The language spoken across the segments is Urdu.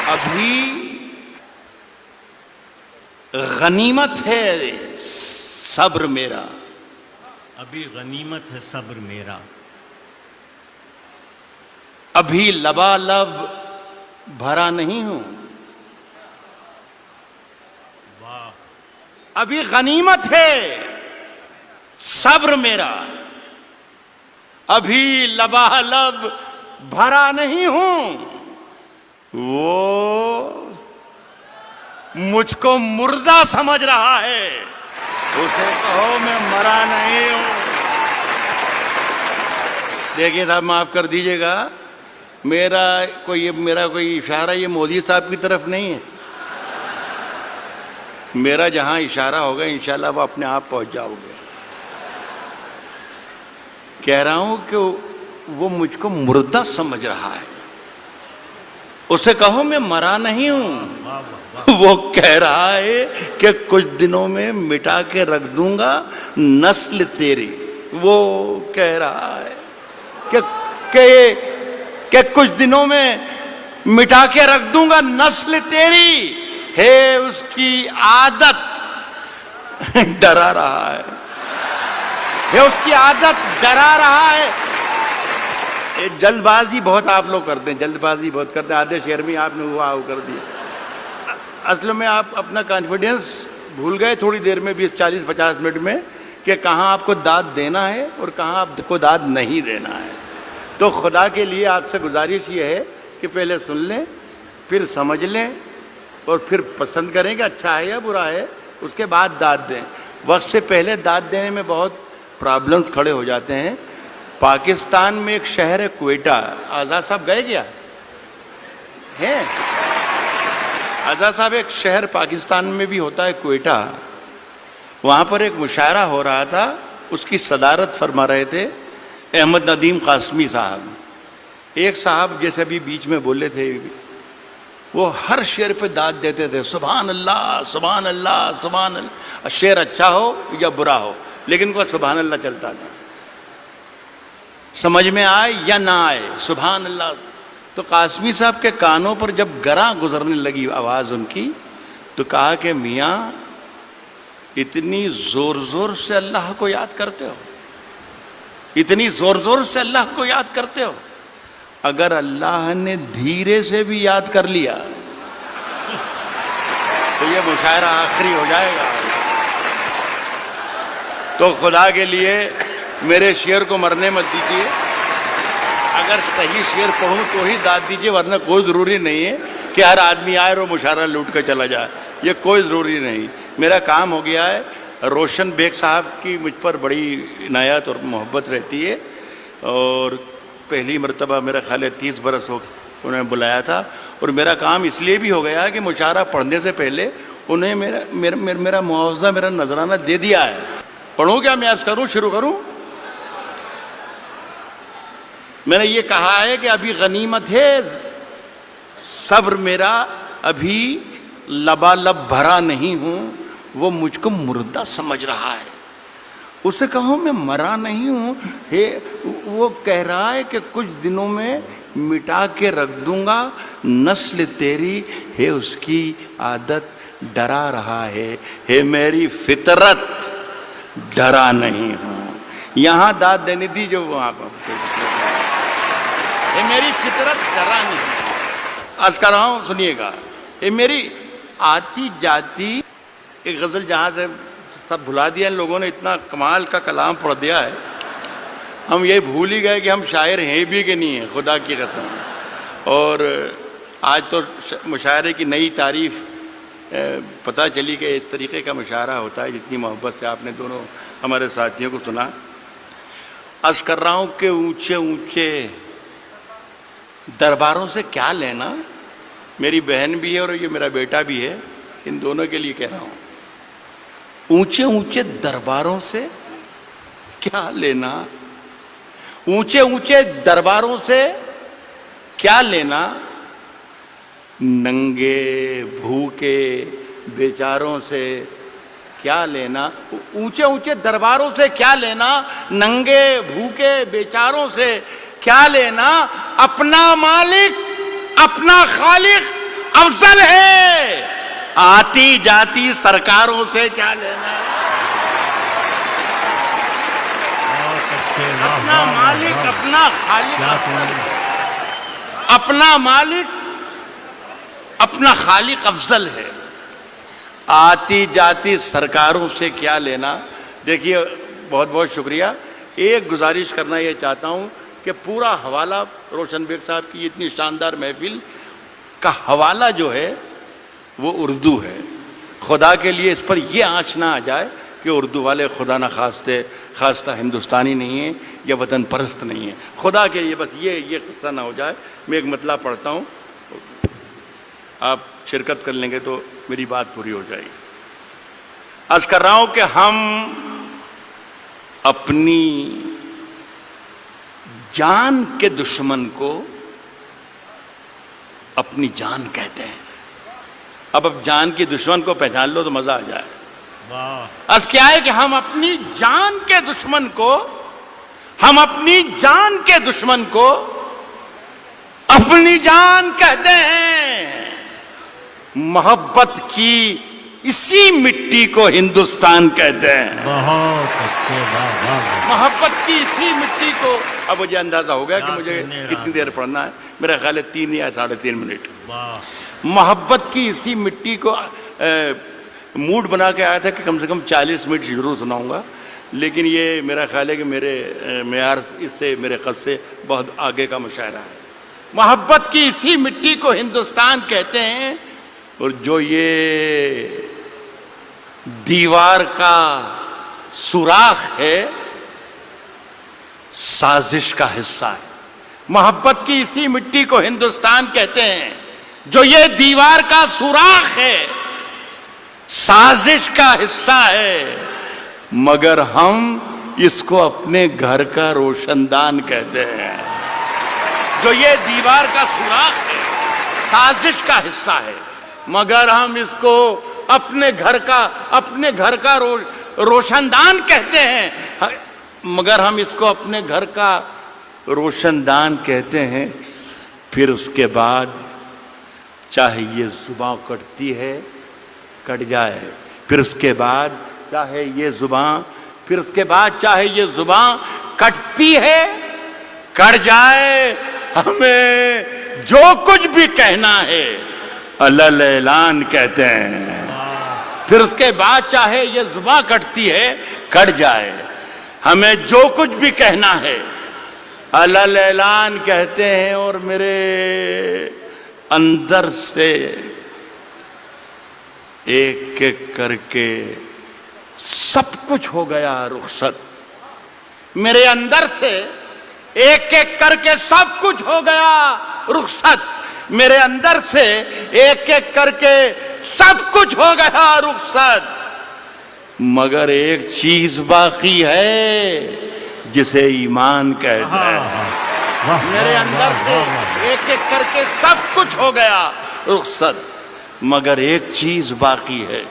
ابھی غنیمت ہے صبر میرا، ابھی غنیمت ہے صبر میرا، ابھی لبالب بھرا نہیں ہوں، واہ، ابھی غنیمت ہے صبر میرا، ابھی لبالب بھرا نہیں ہوں، وہ مجھ کو مردہ سمجھ رہا ہے، اسے کہو میں مرا نہیں ہوں۔ دیکھیے صاحب معاف کر دیجئے گا، میرا کوئی اشارہ یہ مودی صاحب کی طرف نہیں ہے، میرا جہاں اشارہ ہوگا انشاءاللہ وہ اپنے آپ پہنچ جاؤ گے۔ کہہ رہا ہوں کہ وہ مجھ کو مردہ سمجھ رہا ہے، اسے کہو میں مرا نہیں ہوں، وہ کہہ رہا ہے کہ کچھ دنوں میں مٹا کے رکھ دوں گا نسل تیری، وہ کہہ رہا ہے کہ کچھ دنوں میں مٹا کے رکھ دوں گا نسل تیری، ہے اس کی عادت ڈرا رہا ہے، ہے اس کی عادت ڈرا رہا ہے۔ جلد بازی بہت آپ لوگ کرتے ہیں، جلد بازی بہت کرتے ہیں، آدھے شعر میں آپ نے ہوا کر دیا، اصل میں آپ اپنا کانفیڈنس بھول گئے تھوڑی دیر میں، 20-40-50 منٹ میں، کہ کہاں آپ کو داد دینا ہے اور کہاں آپ کو داد نہیں دینا ہے۔ تو خدا کے لیے آپ سے گزارش یہ ہے کہ پہلے سن لیں، پھر سمجھ لیں، اور پھر پسند کریں کہ اچھا ہے یا برا ہے، اس کے بعد داد دیں۔ وقت سے پہلے داد دینے میں بہت پرابلمز کھڑے ہو جاتے ہیں۔ پاکستان میں ایک شہر ہے کوئٹہ، آزاد صاحب گئے کیا ہیں؟ آزاد صاحب ایک شہر پاکستان میں بھی ہوتا ہے کوئٹہ، وہاں پر ایک مشاعرہ ہو رہا تھا، اس کی صدارت فرما رہے تھے احمد ندیم قاسمی صاحب۔ ایک صاحب جیسے ابھی بیچ میں بولے تھے، وہ ہر شعر پہ داد دیتے تھے، سبحان اللہ سبحان اللہ سبحان اللہ، شعر اچھا ہو یا برا ہو لیکن وہ سبحان اللہ چلتا تھا، سمجھ میں آئے یا نہ آئے سبحان اللہ۔ تو قاسمی صاحب کے کانوں پر جب گراں گزرنے لگی آواز ان کی، تو کہا کہ میاں اتنی زور زور سے اللہ کو یاد کرتے ہو، اتنی زور زور سے اللہ کو یاد کرتے ہو، اگر اللہ نے دھیرے سے بھی یاد کر لیا تو یہ مشاعرہ آخری ہو جائے گا۔ تو خدا کے لیے میرے شعر کو مرنے مت دیجیے، اگر صحیح شعر پڑھوں تو ہی داد دیجیے، ورنہ کوئی ضروری نہیں ہے کہ ہر آدمی آئے اور وہ مشاعرہ لوٹ کر چلا جائے، یہ کوئی ضروری نہیں۔ میرا کام ہو گیا ہے، روشن بیگ صاحب کی مجھ پر بڑی عنایت اور محبت رہتی ہے، اور پہلی مرتبہ میرا خیال ہے 30 برس ہو انہیں بلایا تھا، اور میرا کام اس لیے بھی ہو گیا کہ مشاعرہ پڑھنے سے پہلے انہیں میرا معاوضہ، میرا نذرانہ دے دیا ہے۔ پڑھوں کیا میں عرض کروں، شروع کروں؟ میں نے یہ کہا ہے کہ ابھی غنیمت ہے صبر میرا، ابھی لبالب بھرا نہیں ہوں، وہ مجھ کو مردہ سمجھ رہا ہے، اسے کہو میں مرا نہیں ہوں، وہ کہہ رہا ہے کہ کچھ دنوں میں مٹا کے رکھ دوں گا نسل تیری، ہے اس کی عادت ڈرا رہا ہے میری فطرت ڈرا نہیں ہوں۔ یہاں داد دینی تھی جو وہاں پر، اے میری فطرت ڈرا نہیں۔ عرض کر رہا ہوں سنیے گا، اے میری آتی جاتی ایک غزل جہاں سے سب بھلا دیا ان لوگوں نے، اتنا کمال کا کلام پڑھ دیا ہے، ہم یہ بھول ہی گئے کہ ہم شاعر ہیں بھی کہ نہیں ہیں، خدا کی قسم۔ اور آج تو مشاعرے کی نئی تعریف پتہ چلی کہ اس طریقے کا مشاعرہ ہوتا ہے، جتنی محبت سے آپ نے دونوں ہمارے ساتھیوں کو سنا۔ عرض کر رہا ہوں کہ اونچے اونچے درباروں سے کیا لینا، میری بہن بھی ہے اور یہ میرا بیٹا بھی ہے، ان دونوں کے لیے کہہ رہا ہوں، اونچے اونچے درباروں سے کیا لینا، اونچے اونچے درباروں سے کیا لینا، ننگے بھوکے بیچاروں سے کیا لینا، اونچے اونچے درباروں سے کیا لینا، ننگے بھوکے بیچاروں سے کیا لینا، اپنا مالک اپنا خالق افضل ہے، آتی جاتی سرکاروں سے کیا لینا ہے؟ بہت اچھے، واہ، اپنا واہ، واہ، مالک، واہ۔ اپنا خالق، کیا تم- اپنا مالک، اپنا خالق افضل ہے، آتی جاتی سرکاروں سے کیا لینا۔ دیکھیے بہت بہت شکریہ۔ ایک گزارش کرنا یہ چاہتا ہوں کہ پورا حوالہ روشن بیگ صاحب کی اتنی شاندار محفل کا حوالہ جو ہے وہ اردو ہے۔ خدا کے لیے اس پر یہ آنچ نہ آ جائے کہ اردو والے خدا نہ خواستہ ہندوستانی نہیں ہیں یا وطن پرست نہیں ہیں۔ خدا کے لیے بس یہ قصہ نہ ہو جائے۔ میں ایک مطلب پڑھتا ہوں، آپ شرکت کر لیں گے تو میری بات پوری ہو جائے گی۔ عرض کر رہا ہوں کہ ہم اپنی جان کے دشمن کو اپنی جان کہتے ہیں۔ اب جان کی دشمن کو پہچان لو تو مزہ آ جائے۔ واہ، عرض کیا ہے کہ ہم اپنی جان کے دشمن کو اپنی جان کہتے ہیں۔ محبت کی اسی مٹی کو ہندوستان کہتے ہیں۔ بہت اچھے، واہ، واہ، واہ۔ محبت کی اسی مٹی کو، اب مجھے اندازہ ہو گیا کہ مجھے میرا کتنی دیر پڑھنا ہے، میرا خیال ہے 3 یا 3.5 منٹ۔ واہ، محبت کی اسی مٹی کو موڈ بنا کے آیا تھا کہ کم سے کم 40 منٹ ضرور سناؤں گا، لیکن یہ میرا خیال ہے کہ میرے معیار اس سے، میرے قد سے بہت آگے کا مشاعرہ ہے۔ محبت کی اسی مٹی کو ہندوستان کہتے ہیں، اور جو یہ دیوار کا سوراخ ہے سازش کا حصہ ہے۔ محبت کی اسی مٹی کو ہندوستان کہتے ہیں، جو یہ دیوار کا سوراخ ہے سازش کا حصہ ہے، مگر ہم اس کو اپنے گھر کا روشن دان کہتے ہیں۔ جو یہ دیوار کا سوراخ ہے سازش کا حصہ ہے، مگر ہم اس کو اپنے گھر کا روشن دان کہتے ہیں، مگر ہم اس کو اپنے گھر کا روشن دان کہتے ہیں۔ پھر اس کے بعد چاہے یہ زباں کٹتی ہے کٹ جائے، پھر اس کے بعد چاہے یہ زباں کٹتی ہے کٹ جائے، ہمیں جو کچھ بھی کہنا ہے الل اعلان کہتے ہیں۔ پھر اس کے بعد چاہے یہ زباں کٹتی ہے کٹ جائے، ہمیں جو کچھ بھی کہنا ہے الل اعلان کہتے ہیں۔ اور میرے اندر سے ایک ایک کر کے سب کچھ ہو گیا رخصت، میرے اندر سے ایک ایک کر کے سب کچھ ہو گیا رخصت، میرے اندر سے ایک ایک کر کے سب کچھ ہو گیا رخصت، مگر ایک چیز باقی ہے جسے ایمان کہتے ہیں۔ میرے اندر سے ایک ایک کر کے سب کچھ ہو گیا رخصت، مگر ایک چیز باقی ہے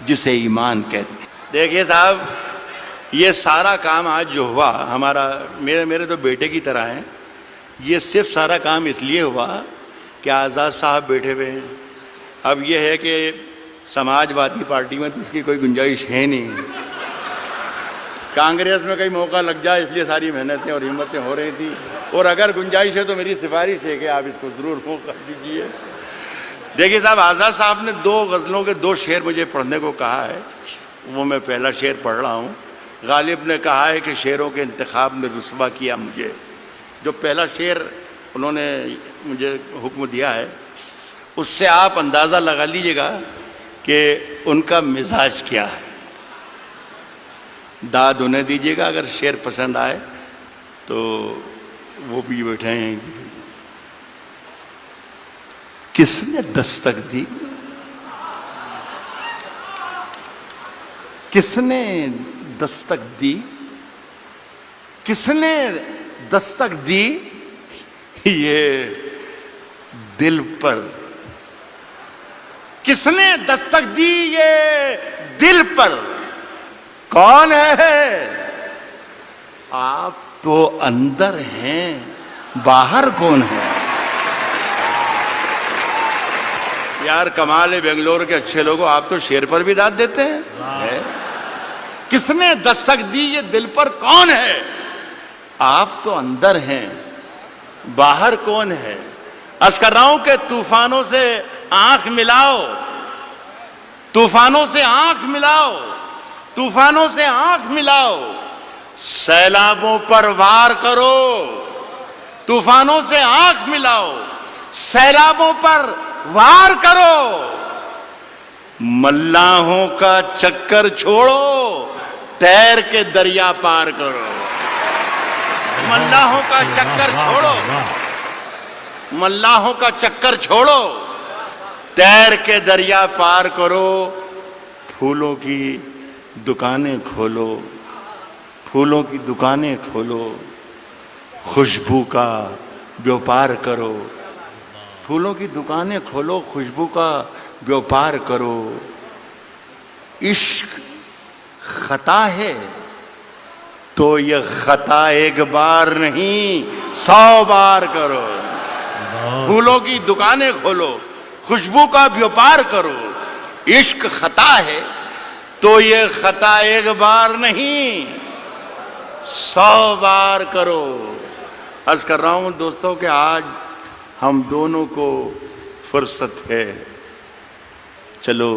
جسے ایمان کہتے ہیں۔ دیکھیے صاحب، یہ سارا کام آج جو ہوا ہمارا، میرے تو بیٹے کی طرح ہیں، یہ صرف سارا کام اس لیے ہوا کہ آزاد صاحب بیٹھے ہوئے ہیں۔ اب یہ ہے کہ سماج وادی پارٹی میں تو اس کی کوئی گنجائش ہے نہیں، کانگریس میں کئی موقع لگ جائے، اس لیے ساری محنتیں اور ہمتیں ہو رہی تھیں، اور اگر گنجائش ہے تو میری سفارش ہے کہ آپ اس کو ضرور موقع دیجیے۔ دیکھیے صاحب، آزاد صاحب نے 2 غزلوں کے 2 شعر مجھے پڑھنے کو کہا ہے، وہ میں پہلا شعر پڑھ رہا ہوں۔ غالب نے کہا ہے کہ شعروں کے انتخاب نے رسوا کیا مجھے۔ جو پہلا شعر انہوں نے مجھے حکم دیا ہے، اس سے آپ اندازہ لگا لیجئے گا کہ ان کا مزاج کیا ہے۔ داد انہیں دیجئے گا، اگر شعر پسند آئے تو وہ بھی بیٹھے ہیں۔ کس نے دستک دی، کس نے دستک دی، کس نے دستک دی یہ دل پر، کس نے دستک دی یہ دل پر، کون ہے؟ آپ تو اندر ہیں، باہر کون ہے؟ یار کمال ہے بنگلور کے اچھے لوگوں، آپ تو شیر پر بھی داد دیتے ہیں. کس نے دستک دی یہ دل پر کون ہے؟ آپ تو اندر ہیں، باہر کون ہے؟ عرض کر رہا ہوں کہ طوفانوں سے آنکھ ملاؤ، طوفانوں سے آنکھ ملاؤ، طوفانوں سے آنکھ ملاؤ، سیلابوں پر وار کرو. طوفانوں سے آنکھ ملاؤ، سیلابوں پر وار کرو. ملاحوں کا چکر چھوڑو، تیر کے دریا پار کرو. ملاحوں کا چکر چھوڑو، ملاحوں کا چکر چھوڑو، تیر کے دریا پار کرو. پھولوں کی دکانیں کھولو، پھولوں کی دکانیں کھولو، خوشبو کا بیوپار کرو. پھولوں کی دکانیں کھولو، خوشبو کا بیوپار کرو. عشق خطا ہے تو یہ خطا ایک بار نہیں 100 بار کرو. پھولوں کی دکانیں کھولو، خوشبو کا بیوپار کرو. عشق خطا ہے تو یہ خطا ایک بار نہیں 100 بار کرو. عرض کر رہا ہوں دوستوں کہ آج ہم دونوں کو فرصت ہے. چلو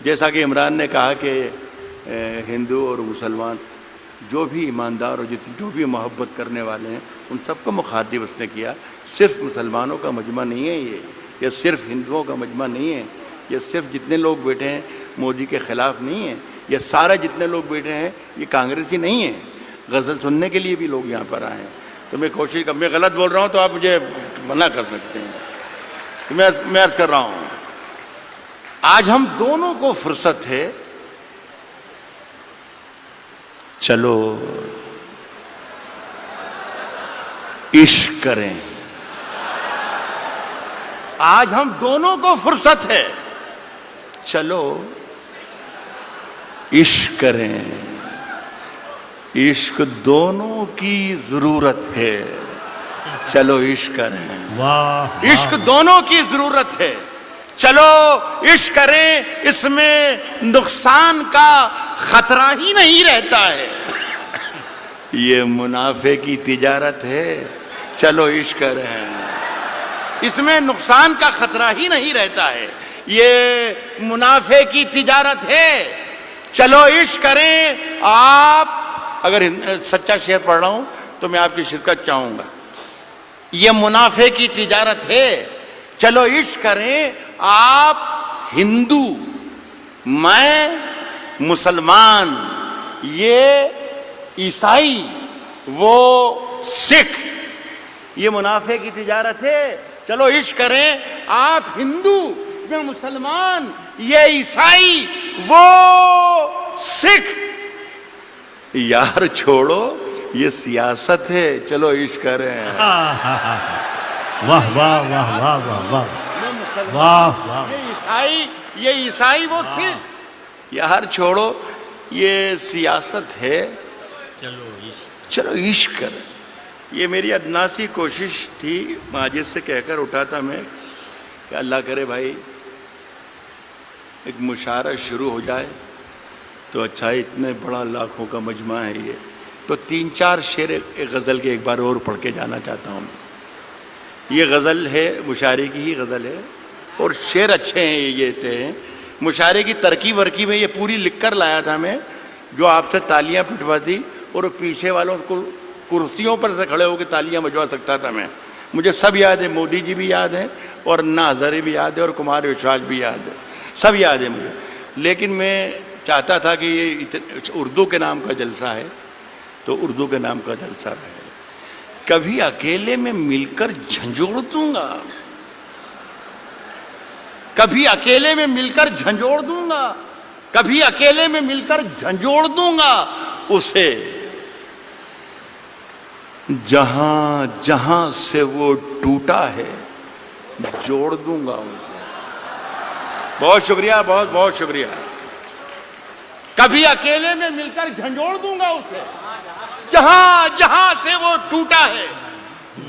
جیسا کہ عمران نے کہا کہ ہندو اور مسلمان جو بھی ایماندار اور جو بھی محبت کرنے والے ہیں ان سب کو مخاطب اس نے کیا. صرف مسلمانوں کا مجمع نہیں ہے یہ صرف ہندوؤں کا مجمع نہیں ہے، یہ صرف جتنے لوگ بیٹھے ہیں مودی کے خلاف نہیں ہے، یہ سارے جتنے لوگ بیٹھے ہیں یہ کانگریسی نہیں ہیں. غزل سننے کے لیے بھی لوگ یہاں پر آئے ہیں. تو میں کوشش میں غلط بول رہا ہوں تو آپ مجھے منع کر سکتے ہیں. تو میں عرض کر رہا ہوں آج ہم دونوں کو فرصت ہے، چلو عشق کریں. آج ہم دونوں کو فرصت ہے، چلو عشق کریں. عشق دونوں کی ضرورت ہے، چلو عشق کریں. عشق دونوں کی ضرورت ہے، چلو عشق کریں. اس میں نقصان کا خطرہ ہی نہیں رہتا ہے. یہ منافع کی تجارت ہے، چلو عشق کریں. اس میں نقصان کا خطرہ ہی نہیں رہتا ہے. یہ منافع کی تجارت ہے، چلو عشق کریں. آپ اگر سچا شعر پڑھ رہا ہوں تو میں آپ کی شرکت چاہوں گا. یہ منافع کی تجارت ہے، چلو عشق کریں. آپ ہندو، میں مسلمان، یہ عیسائی، وہ سکھ. یہ منافع کی تجارت ہے، چلو عشق کریں. آپ ہندو، میں مسلمان، یہ عیسائی، وہ سکھ. یار چھوڑو یہ سیاست ہے، چلو عشق کریں. واہ واہ واہ واہ واہ واہ واہ. یہ عیسائی وہ سکھ. یار چھوڑو یہ سیاست ہے، چلو عشق کریں. یہ میری ادناسی کوشش تھی، ماجد سے کہہ کر اٹھا تھا میں کہ اللہ کرے بھائی ایک مشاعرہ شروع ہو جائے تو اچھا. اتنے بڑا لاکھوں کا مجمع ہے یہ، تو 3-4 شعر ایک غزل کے ایک بار اور پڑھ کے جانا چاہتا ہوں. یہ غزل ہے، مشاعرے کی ہی غزل ہے اور شعر اچھے ہیں. یہ تھے مشاعرے کی ترکیب ورکیب میں یہ پوری لکھ کر لایا تھا میں، جو آپ سے تالیاں پٹواتی اور پیچھے والوں کو کرسیوں پر سے کھڑے ہو کے تالیاں بجوا سکتا تھا میں. مجھے سب یاد ہے، مودی جی بھی یاد ہیں اور انا ہزارے بھی یاد ہے اور کمار وشواس بھی یاد ہے، سب یاد ہے مجھے. لیکن میں چاہتا تھا کہ یہ اردو کے نام کا جلسہ ہے تو اردو کے نام کا جلسہ رہے. کبھی اکیلے میں مل کر جھنجھوڑ دوں گا، کبھی اکیلے میں مل کر جھنجھوڑ دوں گا، کبھی اکیلے میں مل کر جھنجھوڑ دوں گا اسے. جہاں جہاں سے وہ ٹوٹا ہے جوڑ دوں گا اسے. بہت شکریہ، بہت بہت شکریہ. کبھی اکیلے میں مل کر جھنجھوڑ دوں گا اسے، جہاں جہاں سے وہ ٹوٹا ہے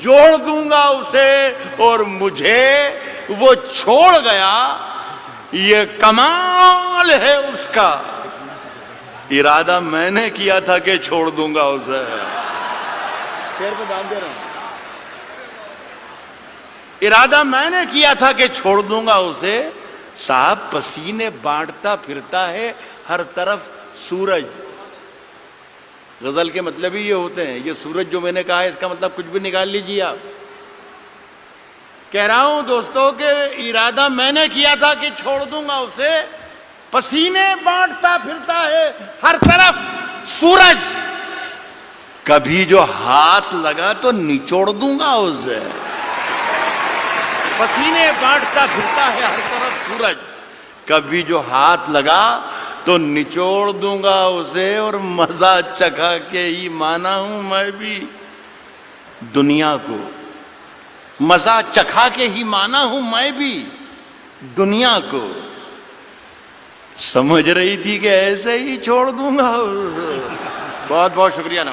جوڑ دوں گا اسے. اور مجھے وہ چھوڑ گیا یہ کمال ہے اس کا، ارادہ میں نے کیا تھا کہ چھوڑ دوں گا اسے. شیر پہ دام دے رہا ہوں. ارادہ میں نے کیا تھا کہ چھوڑ دوں گا اسے، صاحب پسینے بانٹتا پھرتا ہے ہر طرف سورج. غزل کے مطلب ہی یہ ہوتے ہیں. یہ سورج جو میں نے کہا ہے اس کا مطلب کچھ بھی نکال لیجیے آپ. کہہ رہا ہوں دوستوں کہ ارادہ میں نے کیا تھا کہ چھوڑ دوں گا اسے، پسینے بانٹتا پھرتا ہے ہر طرف سورج، کبھی جو ہاتھ لگا تو نچوڑ دوں گا اسے. پسینے بانٹتا پھرتا ہے ہر طرف سورج، کبھی جو ہاتھ لگا تو نچوڑ دوں گا اسے. اور مزہ چکھا کے ہی مانا ہوں میں بھی دنیا کو، مزہ چکھا کے ہی مانا ہوں میں بھی دنیا کو. سمجھ رہی تھی کہ ایسے ہی چھوڑ دوں گا. بہت بہت شکریہ.